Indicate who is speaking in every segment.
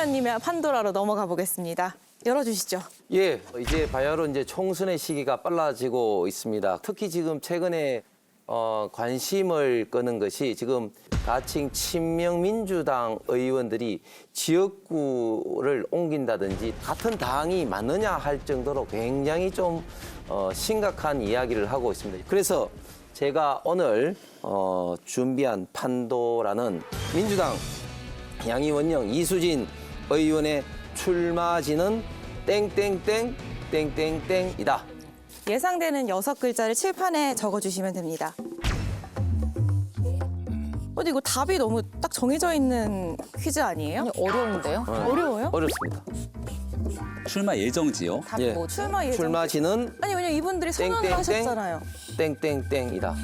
Speaker 1: 준비한님의 판도라로 넘어가 보겠습니다. 열어주시죠.
Speaker 2: 예, 이제 바야흐로 이제 총선의 시기가 빨라지고 있습니다. 특히 지금 최근에 관심을 끄는 것이 지금 가칭 친명민주당 의원들이 지역구를 옮긴다든지 같은 당이 맞느냐 할 정도로 굉장히 좀 심각한 이야기를 하고 있습니다. 그래서 제가 오늘 준비한 판도라는 민주당 양이원영 이수진 의원의 출마지는 땡땡땡 땡땡땡이다.
Speaker 1: 예상되는 6글자를 칠판에 적어주시면 됩니다. 근데 이거 답이 너무 딱 정해져 있는 퀴즈 아니에요?
Speaker 3: 어려운데요?
Speaker 1: 어려워요?
Speaker 2: 어렵습니다.
Speaker 4: 출마 예정지요.
Speaker 1: 답이
Speaker 2: 예.
Speaker 1: 뭐 출마 예정?
Speaker 2: 출마지는
Speaker 1: 아니 왜냐면 이분들이 선언을
Speaker 2: 땡땡땡.
Speaker 1: 하셨잖아요.
Speaker 2: 땡땡땡이다.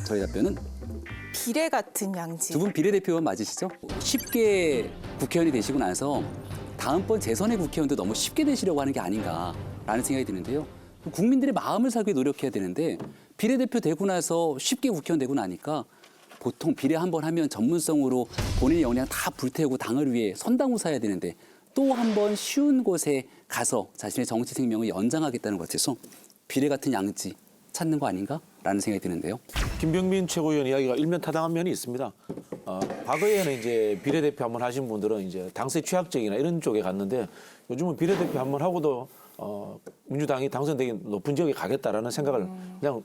Speaker 4: 저희 답변은
Speaker 1: 비례 같은 양지.
Speaker 4: 두 분 비례대표 맞으시죠? 쉽게 국회의원이 되시고 나서 다음번 재선의 국회의원도 너무 쉽게 되시려고 하는 게 아닌가라는 생각이 드는데요. 국민들의 마음을 사기 노력해야 되는데 비례대표 되고 나서 쉽게 국회의원 되고 나니까 보통 비례 한 번 하면 전문성으로 본인의 역량 다 불태우고 당을 위해 선당후사해야 되는데 또 한 번 쉬운 곳에 가서 자신의 정치 생명을 연장하겠다는 것 같아서 비례 같은 양지 찾는 거 아닌가라는 생각이 드는데요.
Speaker 5: 김병민 최고위원 이야기가 일면타당한 면이 있습니다. 과거에는 이제 비례대표 한번 하신 분들은 이제 당세 취약적이나 이런 쪽에 갔는데 요즘은 비례대표 한번 하고도 민주당이 당선되기 높은 지역에 가겠다라는 생각을 그냥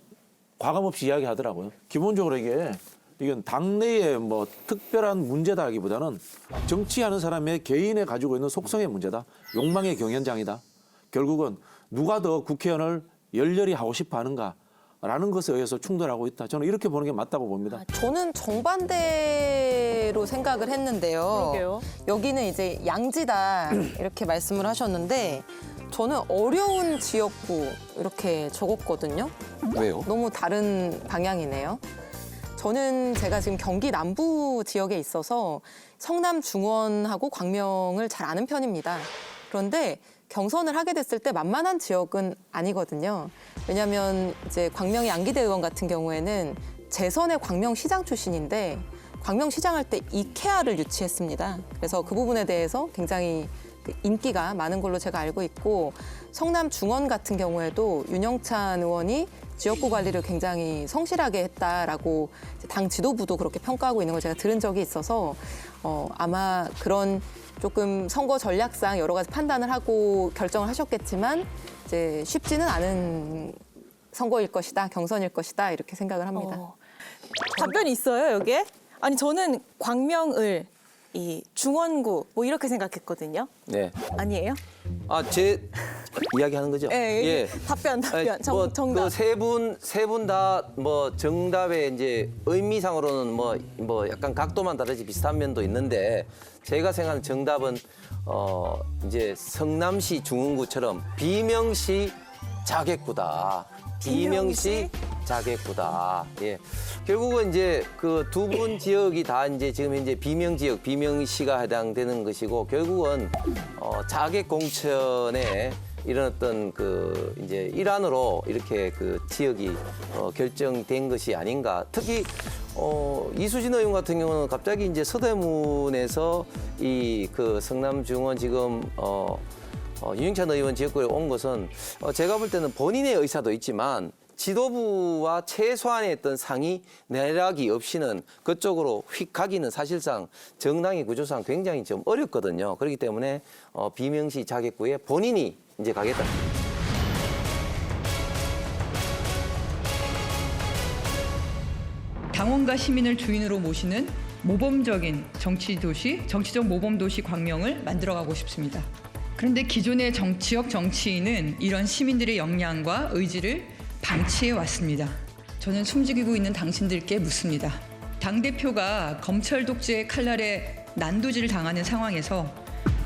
Speaker 5: 과감 없이 이야기하더라고요. 기본적으로 이건 당내의 뭐 특별한 문제다기보다는 정치하는 사람의 개인에 가지고 있는 속성의 문제다. 욕망의 경연장이다. 결국은 누가 더 국회의원을 열렬히 하고 싶어 하는가라는 것에 의해서 충돌하고 있다. 저는 이렇게 보는 게 맞다고 봅니다.
Speaker 3: 저는 정반대로 생각을 했는데요.
Speaker 1: 그러게요.
Speaker 3: 여기는 이제 양지다 이렇게 말씀을 하셨는데 저는 어려운 지역구 이렇게 적었거든요.
Speaker 4: 왜요?
Speaker 3: 너무 다른 방향이네요. 저는 제가 지금 경기 남부 지역에 있어서 성남 중원하고 광명을 잘 아는 편입니다. 그런데 경선을 하게 됐을 때 만만한 지역은 아니거든요. 왜냐하면 이제 광명의 양기대 의원 같은 경우에는 재선의 광명시장 출신인데 광명시장 할 때 이케아를 유치했습니다. 그래서 그 부분에 대해서 굉장히 인기가 많은 걸로 제가 알고 있고 성남 중원 같은 경우에도 윤영찬 의원이 지역구 관리를 굉장히 성실하게 했다라고 당 지도부도 그렇게 평가하고 있는 걸 제가 들은 적이 있어서 아마 그런 조금 선거 전략상 여러 가지 판단을 하고 결정을 하셨겠지만 이제 쉽지는 않은 선거일 것이다, 경선일 것이다 이렇게 생각을 합니다.
Speaker 1: 답변이 있어요 여기에? 아니 저는 광명을 이 중원구 뭐 이렇게 생각했거든요.
Speaker 2: 네.
Speaker 1: 아니에요?
Speaker 2: 제 이야기하는 거죠?
Speaker 1: 예. 답변. 정답.
Speaker 2: 세 분 다 뭐 정답의 이제 의미상으로는 뭐 약간 각도만 다르지 비슷한 면도 있는데 제가 생각하는 정답은 이제 성남시 중원구처럼 비명시 자객구다. 비명시 자객구다. 예. 결국은 이제 그 두 분 지역이 다 이제 지금 현재 비명 지역, 비명시가 해당되는 것이고 결국은 자객 공천의 이런 어떤 그 이제 일환으로 이렇게 그 지역이 결정된 것이 아닌가. 특히 이수진 의원 같은 경우는 갑자기 이제 서대문에서 이 그 성남 중원 지금 윤영찬 의원 지역구에 온 것은 제가 볼 때는 본인의 의사도 있지만 지도부와 최소한의 어떤 상의 내락이 없이는 그쪽으로 휙 가기는 사실상 정당의 구조상 굉장히 좀 어렵거든요. 그렇기 때문에 비명시 자객구에 본인이 이제 가겠다.
Speaker 6: 당원과 시민을 주인으로 모시는 모범적인 정치적 모범도시 광명을 만들어가고 싶습니다. 그런데 기존의 지역 정치인은 이런 시민들의 역량과 의지를 방치해 왔습니다. 저는 숨죽이고 있는 당신들께 묻습니다. 당대표가 검찰 독재의 칼날에 난도질을 당하는 상황에서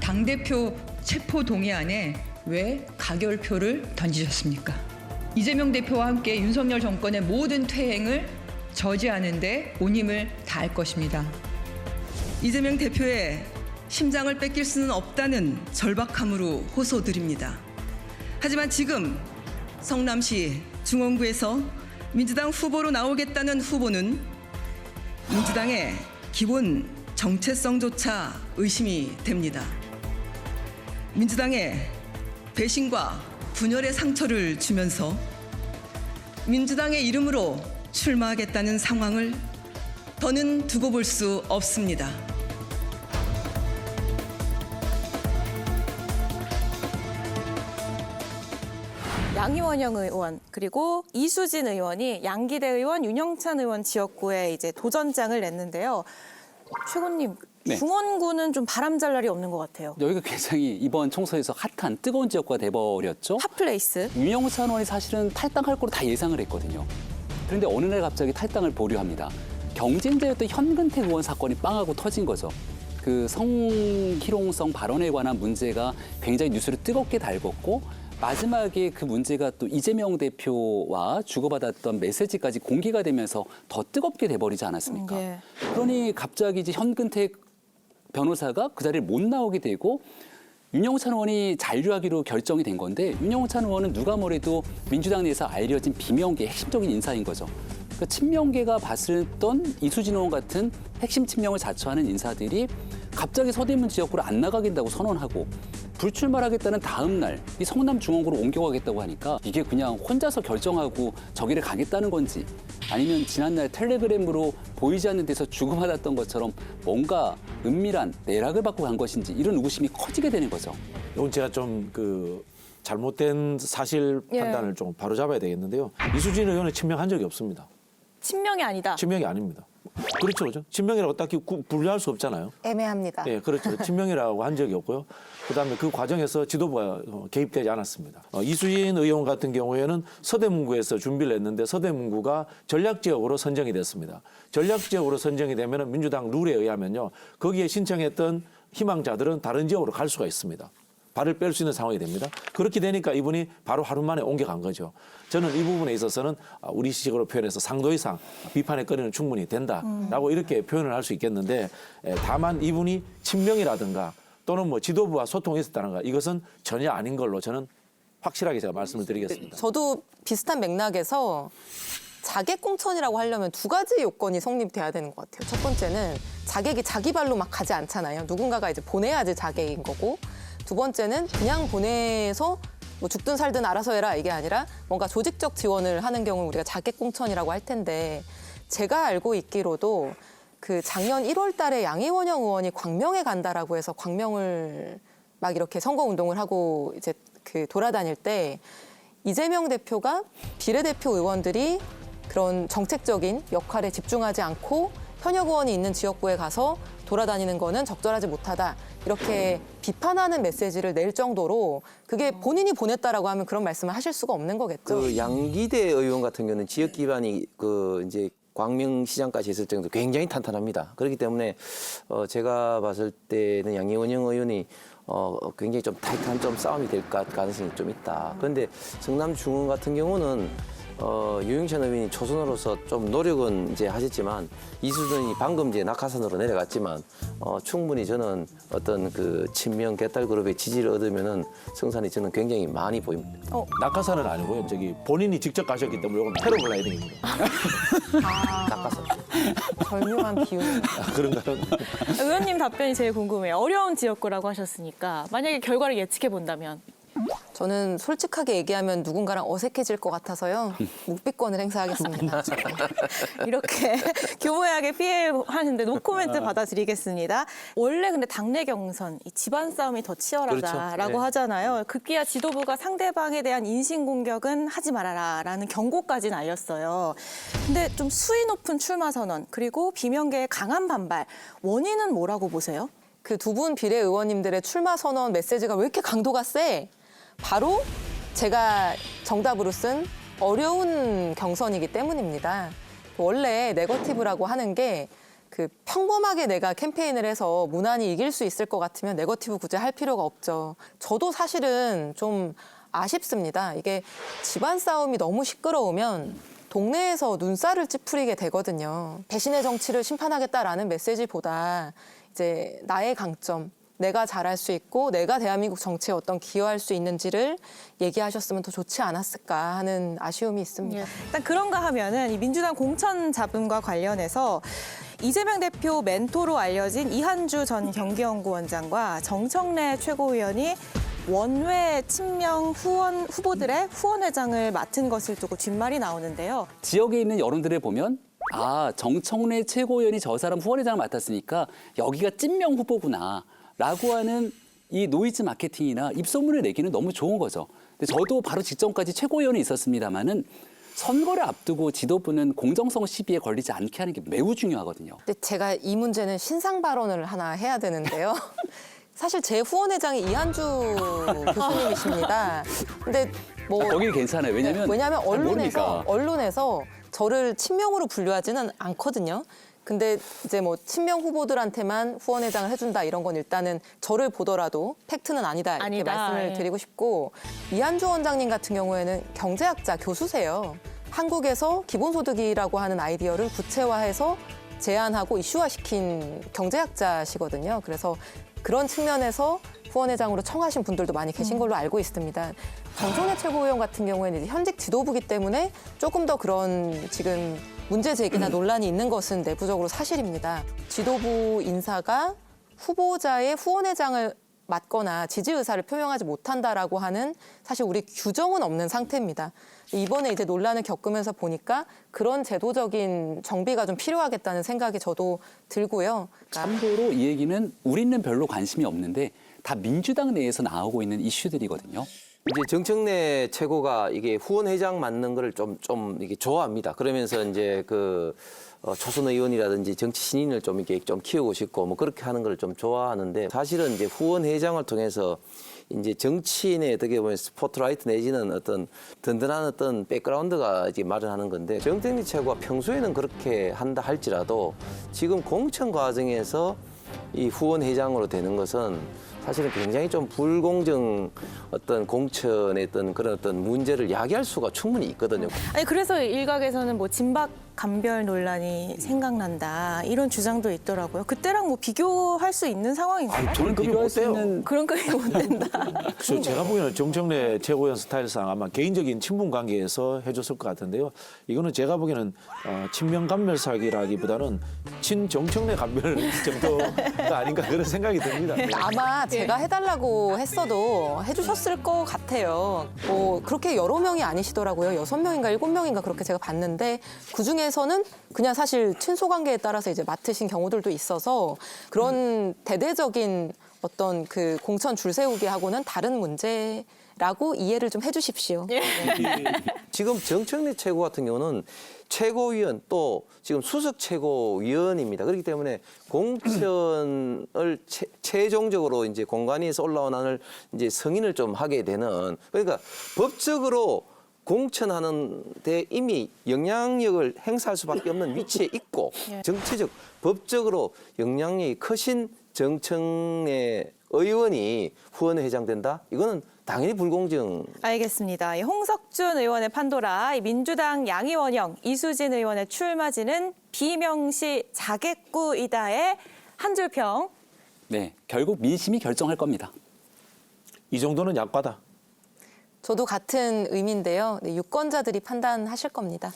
Speaker 6: 당대표 체포 동의안에 왜 가결표를 던지셨습니까? 이재명 대표와 함께 윤석열 정권의 모든 퇴행을 저지하는 데 온 힘을 다할 것입니다.
Speaker 7: 이재명 대표의 심장을 뺏길 수는 없다는 절박함으로 호소드립니다. 하지만 지금 성남시 중원구에서 민주당 후보로 나오겠다는 후보는 민주당의 기본 정체성조차 의심이 됩니다. 민주당에 배신과 분열의 상처를 주면서 민주당의 이름으로 출마하겠다는 상황을 더는 두고 볼 수 없습니다.
Speaker 1: 양이원영 의원 그리고 이수진 의원이 양기대 의원, 윤영찬 의원 지역구에 이제 도전장을 냈는데요. 최고님,
Speaker 4: 네.
Speaker 1: 중원구는 좀 바람잘 날이 없는 것 같아요.
Speaker 4: 여기가 굉장히 이번 총선에서 핫한 뜨거운 지역구가 돼버렸죠.
Speaker 1: 핫플레이스.
Speaker 4: 윤영찬 의원이 사실은 탈당할 거로 다 예상을 했거든요. 그런데 어느 날 갑자기 탈당을 보류합니다. 경쟁자였던 현근택 의원 사건이 빵하고 터진 거죠. 그 성희롱성 발언에 관한 문제가 굉장히 뉴스를 뜨겁게 달궜고 마지막에 그 문제가 또 이재명 대표와 주고받았던 메시지까지 공개가 되면서 더 뜨겁게 돼버리지 않았습니까?
Speaker 1: 예.
Speaker 4: 그러니 갑자기 이제 현근택 변호사가 그 자리를 못 나오게 되고 윤영찬 의원이 잔류하기로 결정이 된 건데 윤영찬 의원은 누가 뭐래도 민주당 내에서 알려진 비명계 핵심적인 인사인 거죠. 그러니까 친명계가 봤었던 이수진 의원 같은 핵심 친명을 자처하는 인사들이 갑자기 서대문 지역구로 안 나가겠다고 선언하고 불출마하겠다는 다음 날 이 성남 중원구로 옮겨가겠다고 하니까 이게 그냥 혼자서 결정하고 저기를 가겠다는 건지 아니면 지난날 텔레그램으로 보이지 않는 데서 주고받았던 것처럼 뭔가 은밀한 내락을 받고 간 것인지 이런 의구심이 커지게 되는 거죠.
Speaker 5: 이건 제가 좀 잘못된 사실 판단을 좀 바로잡아야 되겠는데요. 이수진 의원은 친명한 적이 없습니다.
Speaker 1: 친명이 아니다.
Speaker 5: 친명이 아닙니다. 그렇죠. 친명이라고 딱히 분류할 수 없잖아요.
Speaker 3: 애매합니다.
Speaker 5: 예, 그렇죠. 친명이라고 한 적이 없고요. 그다음에 그 과정에서 지도부가 개입되지 않았습니다. 이수진 의원 같은 경우에는 서대문구에서 준비를 했는데 서대문구가 전략지역으로 선정이 됐습니다. 전략지역으로 선정이 되면 민주당 룰에 의하면요. 거기에 신청했던 희망자들은 다른 지역으로 갈 수가 있습니다. 발을 뺄 수 있는 상황이 됩니다. 그렇게 되니까 이분이 바로 하루 만에 옮겨간 거죠. 저는 이 부분에 있어서는 우리 식으로 표현해서 상도 이상 비판의 거리는 충분히 된다라고 이렇게 표현을 할 수 있겠는데 다만 이분이 친명이라든가 또는 뭐 지도부와 소통이 있었다는 거 이것은 전혀 아닌 걸로 저는 확실하게 제가 말씀을 드리겠습니다.
Speaker 3: 저도 비슷한 맥락에서 자객 공천이라고 하려면 두 가지 요건이 성립돼야 되는 것 같아요. 첫 번째는 자객이 자기 발로 막 가지 않잖아요. 누군가가 이제 보내야지 자객인 거고. 두 번째는 그냥 보내서 뭐 죽든 살든 알아서 해라 이게 아니라 뭔가 조직적 지원을 하는 경우를 우리가 자객 공천이라고 할 텐데 제가 알고 있기로도 그 작년 1월 달에 양이원영 의원이 광명에 간다라고 해서 광명을 막 이렇게 선거 운동을 하고 이제 그 돌아다닐 때 이재명 대표가 비례대표 의원들이 그런 정책적인 역할에 집중하지 않고 현역 의원이 있는 지역구에 가서 돌아다니는 거는 적절하지 못하다. 이렇게 비판하는 메시지를 낼 정도로 그게 본인이 보냈다라고 하면 그런 말씀을 하실 수가 없는 거겠죠.
Speaker 2: 그 양기대 의원 같은 경우는 지역 기반이 이제 광명시장까지 했을 정도 굉장히 탄탄합니다. 그렇기 때문에 제가 봤을 때는 양이원영 의원이 굉장히 좀 타이트한 좀 싸움이 될 가능성이 좀 있다. 그런데 성남 중원 같은 경우는 유영찬 의원이 초선으로서 좀 노력은 이제 하셨지만 이수진이 방금 이제 낙하산으로 내려갔지만 충분히 저는 어떤 그 친명 개딸 그룹의 지지를 얻으면은 성산이 저는 굉장히 많이 보입니다.
Speaker 5: 낙하산은 아니고요. 본인이 직접 가셨기 때문에 이건 패러글라이딩입니다.
Speaker 2: 낙하산.
Speaker 3: 절묘한 비유네요.
Speaker 5: 그런가요?
Speaker 1: 의원님 답변이 제일 궁금해요. 어려운 지역구라고 하셨으니까 만약에 결과를 예측해 본다면
Speaker 3: 저는 솔직하게 얘기하면 누군가랑 어색해질 것 같아서요. 묵비권을 행사하겠습니다.
Speaker 1: 이렇게 교모하게 피해하는데 노코멘트 받아드리겠습니다. 원래 근데 당내 경선 이 집안 싸움이 더 치열하다라고
Speaker 2: 그렇죠. 네.
Speaker 1: 하잖아요. 급기야 지도부가 상대방에 대한 인신공격은 하지 말아라라는 경고까지 날렸어요. 근데 좀 수위 높은 출마 선언 그리고 비명계의 강한 반발 원인은 뭐라고 보세요?
Speaker 3: 그 두 분 비례 의원님들의 출마 선언 메시지가 왜 이렇게 강도가 세? 바로 제가 정답으로 쓴 어려운 경선이기 때문입니다. 원래 네거티브라고 하는 게 그 평범하게 내가 캠페인을 해서 무난히 이길 수 있을 것 같으면 네거티브 굳이 할 필요가 없죠. 저도 사실은 좀 아쉽습니다. 이게 집안 싸움이 너무 시끄러우면 동네에서 눈살을 찌푸리게 되거든요. 배신의 정치를 심판하겠다라는 메시지보다 이제 나의 강점, 내가 잘할 수 있고 내가 대한민국 정치에 어떤 기여할 수 있는지를 얘기하셨으면 더 좋지 않았을까 하는 아쉬움이 있습니다.
Speaker 1: 일단 그런가 하면은 이 민주당 공천 잡음과 관련해서 이재명 대표 멘토로 알려진 이한주 전 경기연구원장과 정청래 최고위원이 원외 친명 후보들의 후원회장을 맡은 것을 두고 뒷말이 나오는데요.
Speaker 4: 지역에 있는 여론들을 보면 아, 정청래 최고위원이 저 사람 후원회장을 맡았으니까 여기가 찐명 후보구나라고 하는 이 노이즈 마케팅이나 입소문을 내기는 너무 좋은 거죠. 근데 저도 바로 직전까지 최고위원이 있었습니다마는 선거를 앞두고 지도부는 공정성 시비에 걸리지 않게 하는 게 매우 중요하거든요.
Speaker 3: 근데 제가 이 문제는 신상 발언을 하나 해야 되는데요. 사실 제 후원회장이 이한주 교수님이십니다. 근데 뭐
Speaker 4: 거기 괜찮아요. 왜냐면
Speaker 3: 언론에서 저를 친명으로 분류하지는 않거든요. 근데 이제 뭐 친명 후보들한테만 후원회장을 해준다 이런 건 일단은 저를 보더라도 팩트는 아니다 이렇게
Speaker 1: 아니다.
Speaker 3: 말씀을
Speaker 1: 예.
Speaker 3: 드리고 싶고 이한주 원장님 같은 경우에는 경제학자 교수세요. 한국에서 기본소득이라고 하는 아이디어를 구체화해서 제안하고 이슈화시킨 경제학자시거든요. 그래서 그런 측면에서 후원회장으로 청하신 분들도 많이 계신 걸로 알고 있습니다. 정청래 최고위원 같은 경우에는 이제 현직 지도부기 때문에 조금 더 그런 지금 문제 제기나 논란이 있는 것은 내부적으로 사실입니다. 지도부 인사가 후보자의 후원회장을 맡거나 지지 의사를 표명하지 못한다라고 하는 사실 우리 규정은 없는 상태입니다. 이번에 이제 논란을 겪으면서 보니까 그런 제도적인 정비가 좀 필요하겠다는 생각이 저도 들고요.
Speaker 4: 참고로 이 얘기는 우리는 별로 관심이 없는데 다 민주당 내에서 나오고 있는 이슈들이거든요.
Speaker 2: 이제 정청래 최고가 이게 후원회장 맡는 거를 좀 이게 좋아합니다. 그러면서 이제 초선 의원이라든지 정치 신인을 좀 이렇게 좀 키우고 싶고 뭐 그렇게 하는 걸 좀 좋아하는데 사실은 이제 후원회장을 통해서 이제 정치인의 어떻게 보면 스포트라이트 내지는 어떤 든든한 어떤 백그라운드가 이제 마련하는 건데 정청래 최고가 평소에는 그렇게 한다 할지라도 지금 공천 과정에서 이 후원회장으로 되는 것은 사실은 굉장히 좀 불공정 어떤 공천의 어떤 그런 어떤 문제를 야기할 수가 충분히 있거든요.
Speaker 1: 아니 그래서 일각에서는 뭐 진박 감별 논란이 생각난다 이런 주장도 있더라고요. 그때랑 뭐 비교할 수 있는 상황인가요?
Speaker 4: 저는 비교할 수 있는
Speaker 1: 그런 급이 못 된다.
Speaker 5: 제가 보기에는 정청래 최고위원 스타일상 아마 개인적인 친분 관계에서 해줬을 것 같은데요. 이거는 제가 보기에는 친명 감별 사기라기보다는 친정청래 감별 정도가 아닌가 그런 생각이 듭니다.
Speaker 3: 아마 제가 해달라고 했어도 해주셨을 것 같아요. 뭐 그렇게 여러 명이 아니시더라고요. 6명인가 7명인가 그렇게 제가 봤는데 그중에서는 그냥 사실 친소 관계에 따라서 이제 맡으신 경우들도 있어서 그런 대대적인 어떤 그 공천 줄 세우기하고는 다른 문제라고 이해를 좀 해주십시오.
Speaker 2: 지금 정청래 최고 같은 경우는 최고위원 또 지금 수석 최고위원입니다. 그렇기 때문에 공천을 최종적으로 이제 공관위에서 올라온 안을 이제 승인을 좀 하게 되는 그러니까 법적으로 공천하는 데 이미 영향력을 행사할 수밖에 없는 위치에 있고 정치적 법적으로 영향력이 크신 정청래 의원이 후원회장 된다? 이거는 당연히 불공정.
Speaker 1: 알겠습니다. 이 홍석준 의원의 판도라, 이 민주당 양이원영, 이수진 의원의 출마지는 비명시 자객구이다의 한 줄 평.
Speaker 4: 네, 결국 민심이 결정할 겁니다.
Speaker 5: 이 정도는 약과다.
Speaker 3: 저도 같은 의미인데요. 네, 유권자들이 판단하실 겁니다.